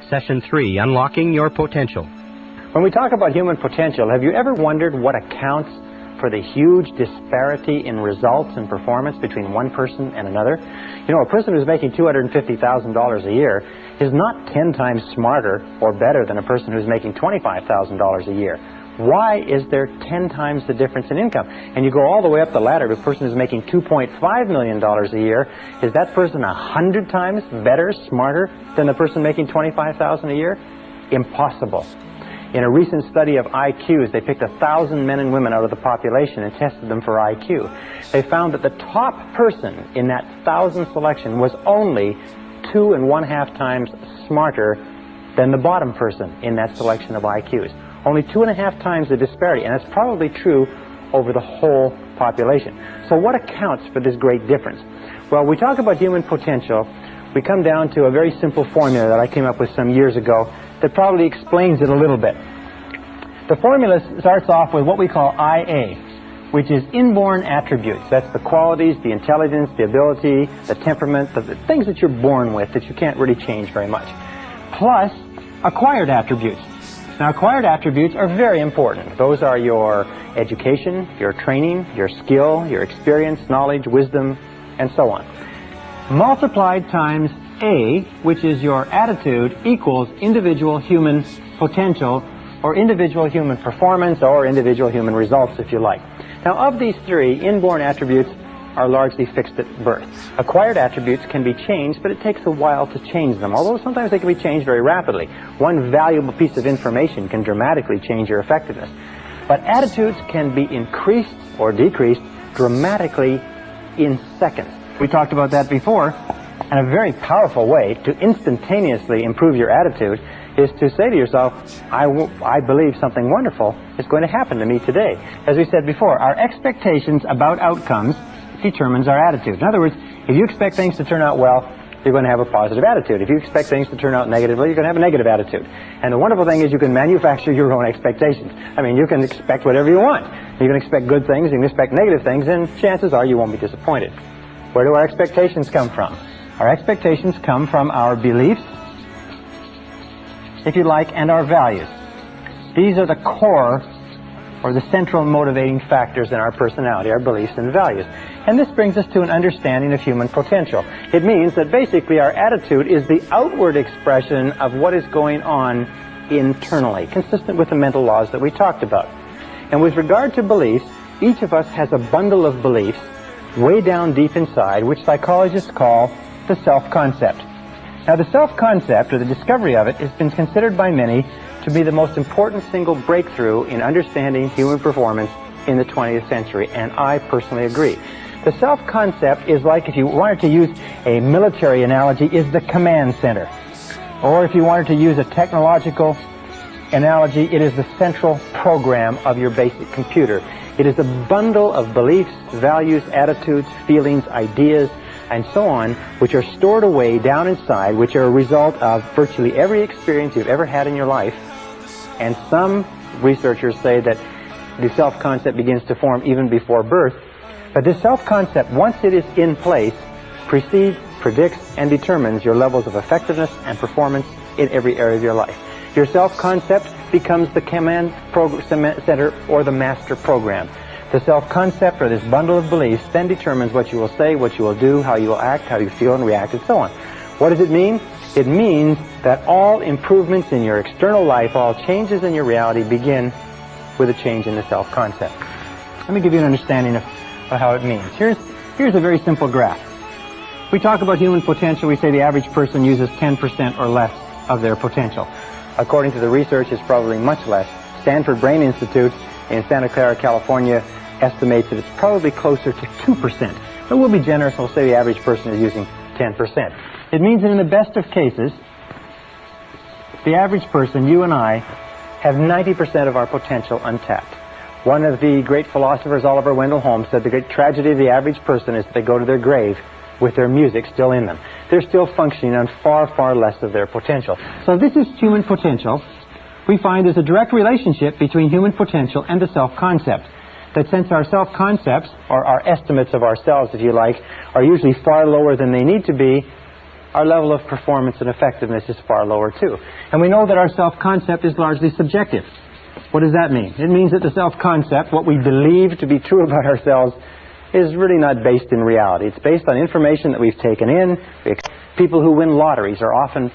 Session 3, Unlocking Your Potential. When we talk about human potential, have you ever wondered what accounts for the huge disparity in results and performance between one person and another? You know, a person who's making $250,000 a year is not 10 times smarter or better than a person who's making $25,000 a year. Why is there 10 times the difference in income? And you go all the way up the ladder to a person who's making $2.5 million a year. Is that person 100 times better, smarter than the person making $25,000 a year? Impossible. In a recent study of IQs, they picked 1,000 men and women out of the population and tested them for IQ. They found that the top person in that 1,000 selection was only 2.5 times smarter than the bottom person in that selection of IQs. Only 2.5 times the disparity, and that's probably true over the whole population. So what accounts for this great difference? Well, we talk about human potential. We come down to a very simple formula that I came up with some years ago that probably explains it a little bit. The formula starts off with what we call IA, which is inborn attributes. That's the qualities, the intelligence, the ability, the temperament, the things that you're born with that you can't really change very much, plus acquired attributes. Now, acquired attributes are very important. Those are your education, your training, your skill, your experience, knowledge, wisdom, and so on. Multiplied times A, which is your attitude, equals individual human potential, or individual human performance, or individual human results, if you like. Now, of these three, inborn attributes are largely fixed at birth. Acquired attributes can be changed, but it takes a while to change them, although sometimes they can be changed very rapidly. One valuable piece of information can dramatically change your effectiveness. But attitudes can be increased or decreased dramatically in seconds. We talked about that before, and a very powerful way to instantaneously improve your attitude is to say to yourself, I believe something wonderful is going to happen to me today. As we said before, our expectations about outcomes determines our attitude. In other words, if you expect things to turn out well, you're going to have a positive attitude. If you expect things to turn out negatively, you're going to have a negative attitude. And the wonderful thing is you can manufacture your own expectations. I mean, you can expect whatever you want. You can expect good things, you can expect negative things, and chances are you won't be disappointed. Where do our expectations come from? Our expectations come from our beliefs, if you like, and our values. These are the core or the central motivating factors in our personality, our beliefs and values. And this brings us to an understanding of human potential. It means that basically our attitude is the outward expression of what is going on internally, consistent with the mental laws that we talked about. And with regard to beliefs, each of us has a bundle of beliefs way down deep inside, which psychologists call the self-concept. Now, the self-concept, or the discovery of it, has been considered by many to be the most important single breakthrough in understanding human performance in the 20th century, and I personally agree. The self-concept is like, if you wanted to use a military analogy, is the command center. Or if you wanted to use a technological analogy, it is the central program of your basic computer. It is a bundle of beliefs, values, attitudes, feelings, ideas, and so on, which are stored away down inside, which are a result of virtually every experience you've ever had in your life. And some researchers say that the self-concept begins to form even before birth. But this self-concept, once it is in place, precedes, predicts, and determines your levels of effectiveness and performance in every area of your life. Your self-concept becomes the command center or the master program. The self-concept, or this bundle of beliefs, then determines what you will say, what you will do, how you will act, how you feel and react, and so on. What does it mean? It means that all improvements in your external life, all changes in your reality begin with a change in the self-concept. Let me give you an understanding of how it means. Here's a very simple graph. We talk about human potential. We say the average person uses 10% or less of their potential. According to the research, it's probably much less. Stanford Brain Institute in Santa Clara, California, estimates that it's probably closer to 2%. But we'll be generous, we'll say the average person is using 10%. It means that in the best of cases, the average person, you and I, have 90% of our potential untapped. One of the great philosophers, Oliver Wendell Holmes, said the great tragedy of the average person is that they go to their grave with their music still in them. They're still functioning on far, far less of their potential. So this is human potential. We find there's a direct relationship between human potential and the self-concept. That since our self-concepts, or our estimates of ourselves, if you like, are usually far lower than they need to be, our level of performance and effectiveness is far lower too. And we know that our self-concept is largely subjective. What does that mean? It means that the self-concept, what we believe to be true about ourselves, is really not based in reality. It's based on information that we've taken in. People who win lotteries are often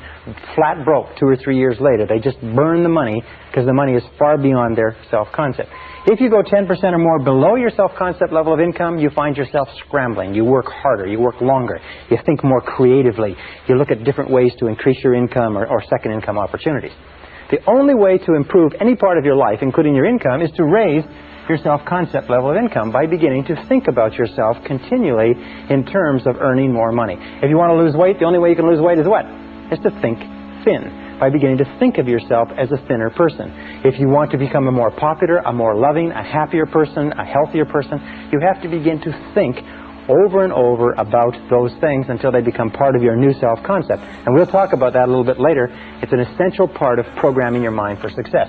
flat broke 2 or 3 years later. They just burn the money because the money is far beyond their self-concept. If you go 10% or more below your self-concept level of income, you find yourself scrambling. You work harder. You work longer. You think more creatively. You look at different ways to increase your income or second income opportunities. The only way to improve any part of your life, including your income, is to raise your self-concept level of income by beginning to think about yourself continually in terms of earning more money. If you want to lose weight, the only way you can lose weight is what? Is to think thin, by beginning to think of yourself as a thinner person. If you want to become a more popular, a more loving, a happier person, a healthier person, you have to begin to think over and over about those things until they become part of your new self-concept. And we'll talk about that a little bit later. It's an essential part of programming your mind for success.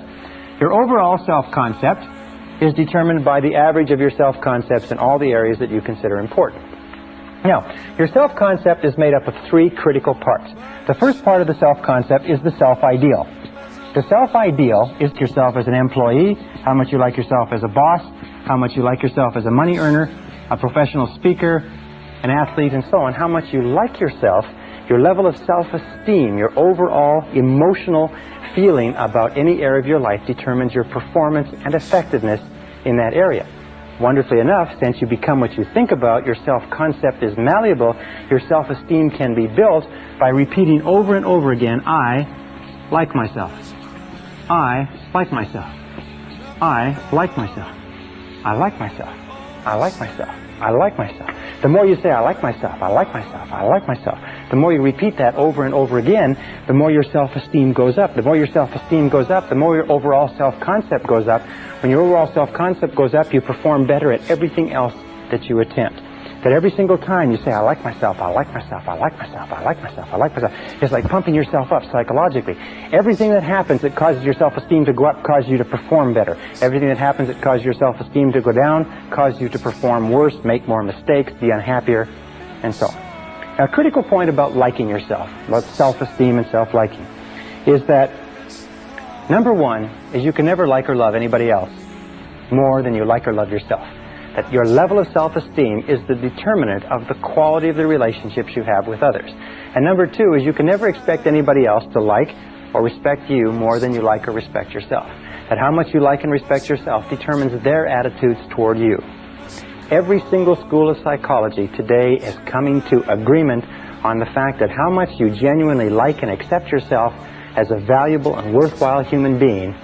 Your overall self-concept is determined by the average of your self-concepts in all the areas that you consider important. Now, your self-concept is made up of 3 critical parts. The first part of the self-concept is the self-ideal. The self-ideal is yourself as an employee, how much you like yourself as a boss, how much you like yourself as a money earner, a professional speaker, an athlete, and so on. How much you like yourself, your level of self-esteem, your overall emotional feeling about any area of your life determines your performance and effectiveness in that area. Wonderfully enough, since you become what you think about, your self-concept is malleable, your self-esteem can be built by repeating over and over again, I like myself. I like myself. I like myself. I like myself. I like myself. I like myself. The more you say, I like myself, I like myself, I like myself, the more you repeat that over and over again, the more your self-esteem goes up. The more your self-esteem goes up, the more your overall self-concept goes up. When your overall self-concept goes up, you perform better at everything else that you attempt. That every single time you say, I like myself, I like myself, I like myself, I like myself, I like myself, it's like pumping yourself up psychologically. Everything that happens that causes your self-esteem to go up causes you to perform better. Everything that happens that causes your self-esteem to go down causes you to perform worse, make more mistakes, be unhappier, and so on. Now, a critical point about liking yourself, about self-esteem and self-liking, is that number one is you can never like or love anybody else more than you like or love yourself. That your level of self-esteem is the determinant of the quality of the relationships you have with others. And number two is you can never expect anybody else to like or respect you more than you like or respect yourself. That how much you like and respect yourself determines their attitudes toward you. Every single school of psychology today is coming to agreement on the fact that how much you genuinely like and accept yourself as a valuable and worthwhile human being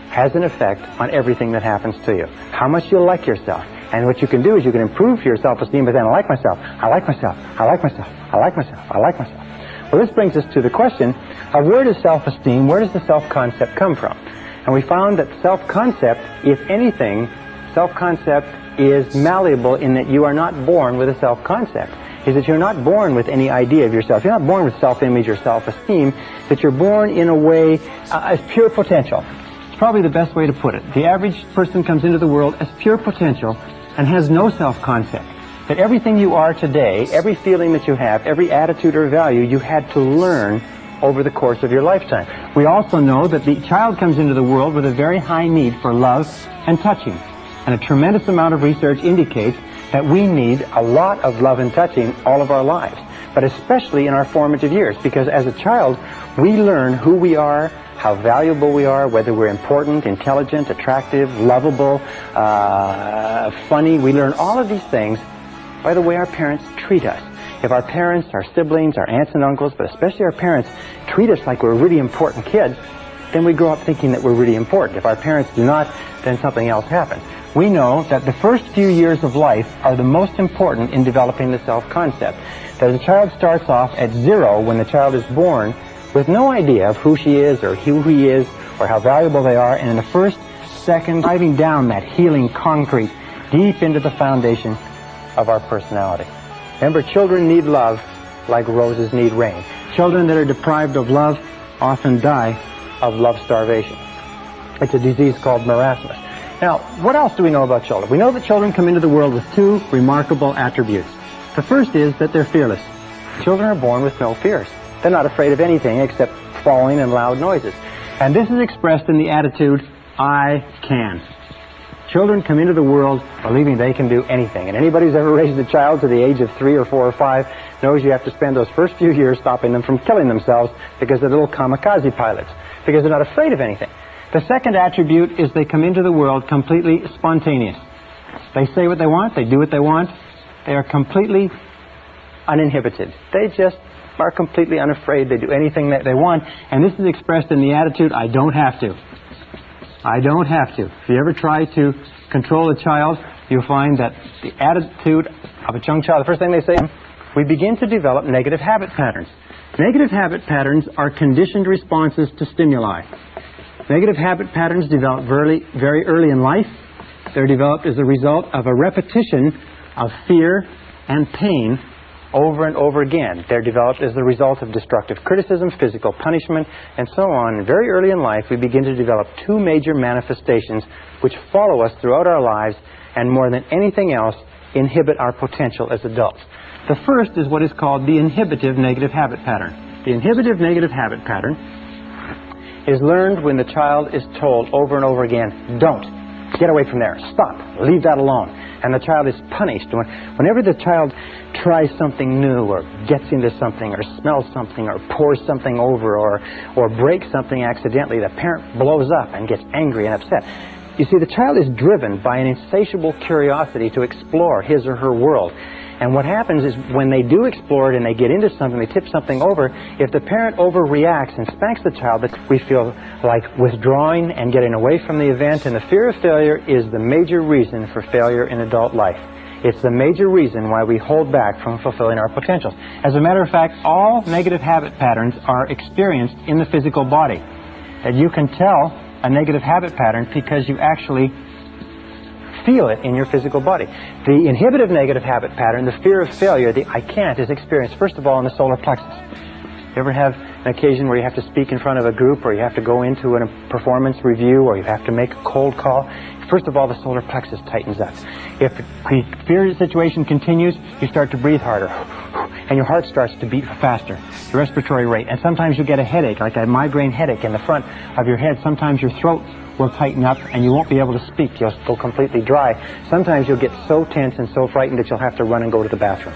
has an effect on everything that happens to you. How much you like yourself. And what you can do is you can improve your self-esteem by saying, I like myself, I like myself, I like myself, I like myself, I like myself. Well, this brings us to the question of where does self-esteem, where does the self-concept come from? And we found that self-concept, if anything, self-concept is malleable in that you are not born with a self-concept. Is that you're not born with any idea of yourself. You're not born with self-image or self-esteem, that you're born in a way as pure potential. It's probably the best way to put it. The average person comes into the world as pure potential and has no self-concept. That everything you are today, every feeling that you have, every attitude or value, you had to learn over the course of your lifetime. We also know that the child comes into the world with a very high need for love and touching. And a tremendous amount of research indicates that we need a lot of love and touching all of our lives, but especially in our formative years, because as a child, we learn who we are, how valuable we are, whether we're important, intelligent, attractive, lovable, funny. We learn all of these things by the way our parents treat us. If our parents, our siblings, our aunts and uncles, but especially our parents, treat us like we're really important kids, then we grow up thinking that we're really important. If our parents do not, then something else happens. We know that the first few years of life are the most important in developing the self-concept. That a child starts off at 0 when the child is born with no idea of who she is or who he is or how valuable they are, and in the first second, driving down that healing concrete deep into the foundation of our personality. Remember, children need love like roses need rain. Children that are deprived of love often die of love starvation. It's a disease called marasmus. Now, what else do we know about children? We know that children come into the world with 2 remarkable attributes. The first is that they're fearless. Children are born with no fears. They're not afraid of anything except falling and loud noises. And this is expressed in the attitude, I can. Children come into the world believing they can do anything. And anybody who's ever raised a child to the age of 3 or 4 or 5 knows you have to spend those first few years stopping them from killing themselves because they're little kamikaze pilots, because they're not afraid of anything. The second attribute is they come into the world completely spontaneous. They say what they want, they do what they want, they are completely uninhibited. They just are completely unafraid, they do anything that they want, and this is expressed in the attitude, I don't have to. I don't have to. If you ever try to control a child, you'll find that the attitude of a young child, the first thing they say, we begin to develop negative habit patterns. Negative habit patterns are conditioned responses to stimuli. Negative habit patterns develop very early in life. They're developed as a result of a repetition of fear and pain over and over again. They're developed as the result of destructive criticism, physical punishment, and so on. And very early in life, we begin to develop two major manifestations which follow us throughout our lives and more than anything else inhibit our potential as adults. The first is what is called the inhibitive negative habit pattern. The inhibitive negative habit pattern is learned when the child is told over and over again, don't, get away from there, stop, leave that alone. And the child is punished. Whenever the child tries something new or gets into something or smells something or pours something over or breaks something accidentally, the parent blows up and gets angry and upset. You see, the child is driven by an insatiable curiosity to explore his or her world. And what happens is when they do explore it and they get into something, they tip something over, if the parent overreacts and spanks the child, we feel like withdrawing and getting away from the event. And the fear of failure is the major reason for failure in adult life. It's the major reason why we hold back from fulfilling our potentials. As a matter of fact, all negative habit patterns are experienced in the physical body. And you can tell a negative habit pattern because you actually feel it in your physical body. The inhibitive negative habit pattern, the fear of failure, the I can't, is experienced first of all in the solar plexus. You ever have an occasion where you have to speak in front of a group, or you have to go into a performance review, or you have to make a cold call? First of all, the solar plexus tightens up. If the fear situation continues, you start to breathe harder, and your heart starts to beat faster, your respiratory rate, and sometimes you get a headache, like a migraine headache in the front of your head. Sometimes your throat will tighten up and you won't be able to speak. You'll go completely dry. Sometimes you'll get so tense and so frightened that you'll have to run and go to the bathroom.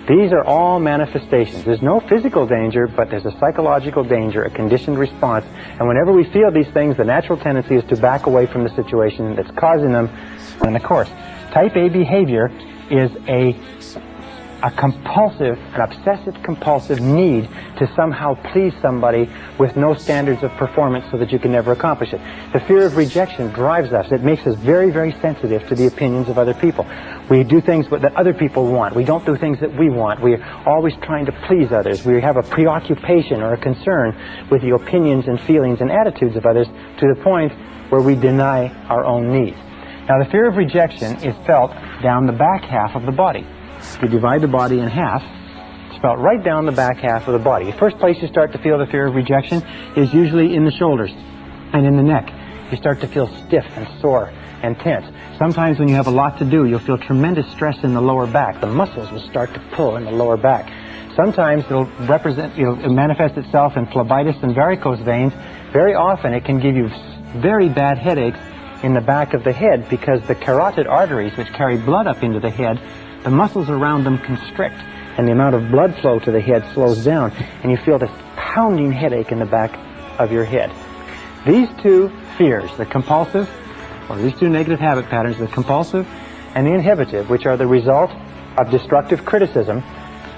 These are all manifestations. There's no physical danger, but there's a psychological danger, a conditioned response. And whenever we feel these things, the natural tendency is to back away from the situation that's causing them. And of course, type A behavior is a compulsive, an obsessive-compulsive need to somehow please somebody with no standards of performance so that you can never accomplish it. The fear of rejection drives us. It makes us very, very sensitive to the opinions of other people. We do things that other people want. We don't do things that we want. We're always trying to please others. We have a preoccupation or a concern with the opinions and feelings and attitudes of others to the point where we deny our own needs. Now, the fear of rejection is felt down the back half of the body. If you divide the body in half, it's felt right down the back half of the body. The first place you start to feel the fear of rejection is usually in the shoulders and in the neck. You start to feel stiff and sore and tense. Sometimes when you have a lot to do, you'll feel tremendous stress in the lower back. The muscles will start to pull in the lower back. Sometimes it'll manifest itself in phlebitis and varicose veins. Very often it can give you very bad headaches in the back of the head because the carotid arteries, which carry blood up into the head, the muscles around them constrict, and the amount of blood flow to the head slows down, and you feel this pounding headache in the back of your head. These two fears, the compulsive, or these two negative habit patterns, the compulsive and the inhibitive, which are the result of destructive criticism,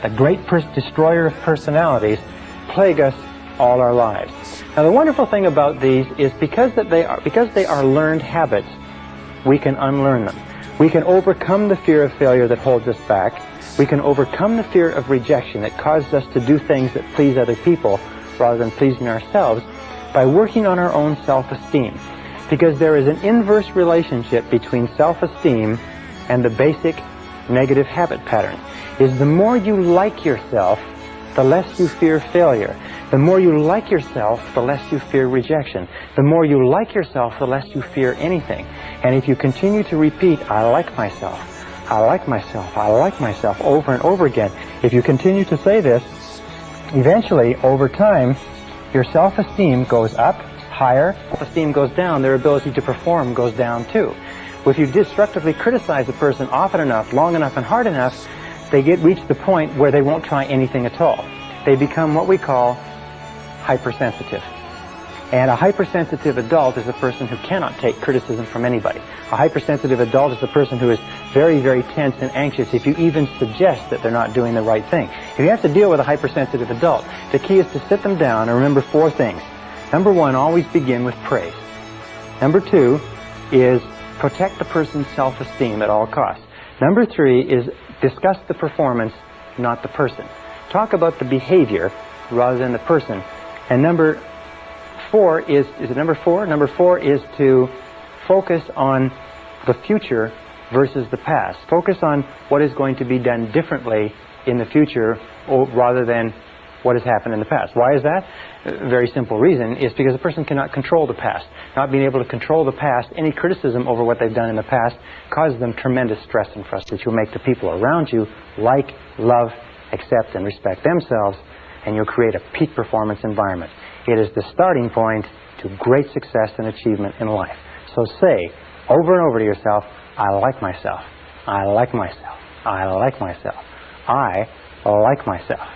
the great destroyer of personalities, plague us all our lives. Now, the wonderful thing about these is because they are learned habits, we can unlearn them. We can overcome the fear of failure that holds us back. We can overcome the fear of rejection that causes us to do things that please other people rather than pleasing ourselves by working on our own self-esteem. Because there is an inverse relationship between self-esteem and the basic negative habit pattern. Is the more you like yourself, the less you fear failure. The more you like yourself, the less you fear rejection. The more you like yourself, the less you fear anything. And if you continue to repeat, I like myself, I like myself, I like myself, over and over again. If you continue to say this, eventually, over time, your self-esteem goes up, higher. Self-esteem goes down, their ability to perform goes down too. If you destructively criticize a person often enough, long enough, and hard enough, they reach the point where they won't try anything at all. They become what we call hypersensitive. And a hypersensitive adult is a person who cannot take criticism from anybody. A hypersensitive adult is a person who is very, very tense and anxious if you even suggest that they're not doing the right thing. If you have to deal with a hypersensitive adult, the key is to sit them down and remember 4 things. Number 1, always begin with praise. Number 2 is protect the person's self-esteem at all costs. Number 3 is discuss the performance, not the person. Talk about the behavior rather than the person. And number 4 is it number 4? Number 4 is to focus on the future versus the past. Focus on what is going to be done differently in the future rather than what has happened in the past. Why is that? A very simple reason is because a person cannot control the past. Not being able to control the past, any criticism over what they've done in the past causes them tremendous stress and frustration, which will make the people around you like, love, accept, and respect themselves, and you'll create a peak performance environment. It is the starting point to great success and achievement in life. So say over and over to yourself, I like myself. I like myself. I like myself. I like myself.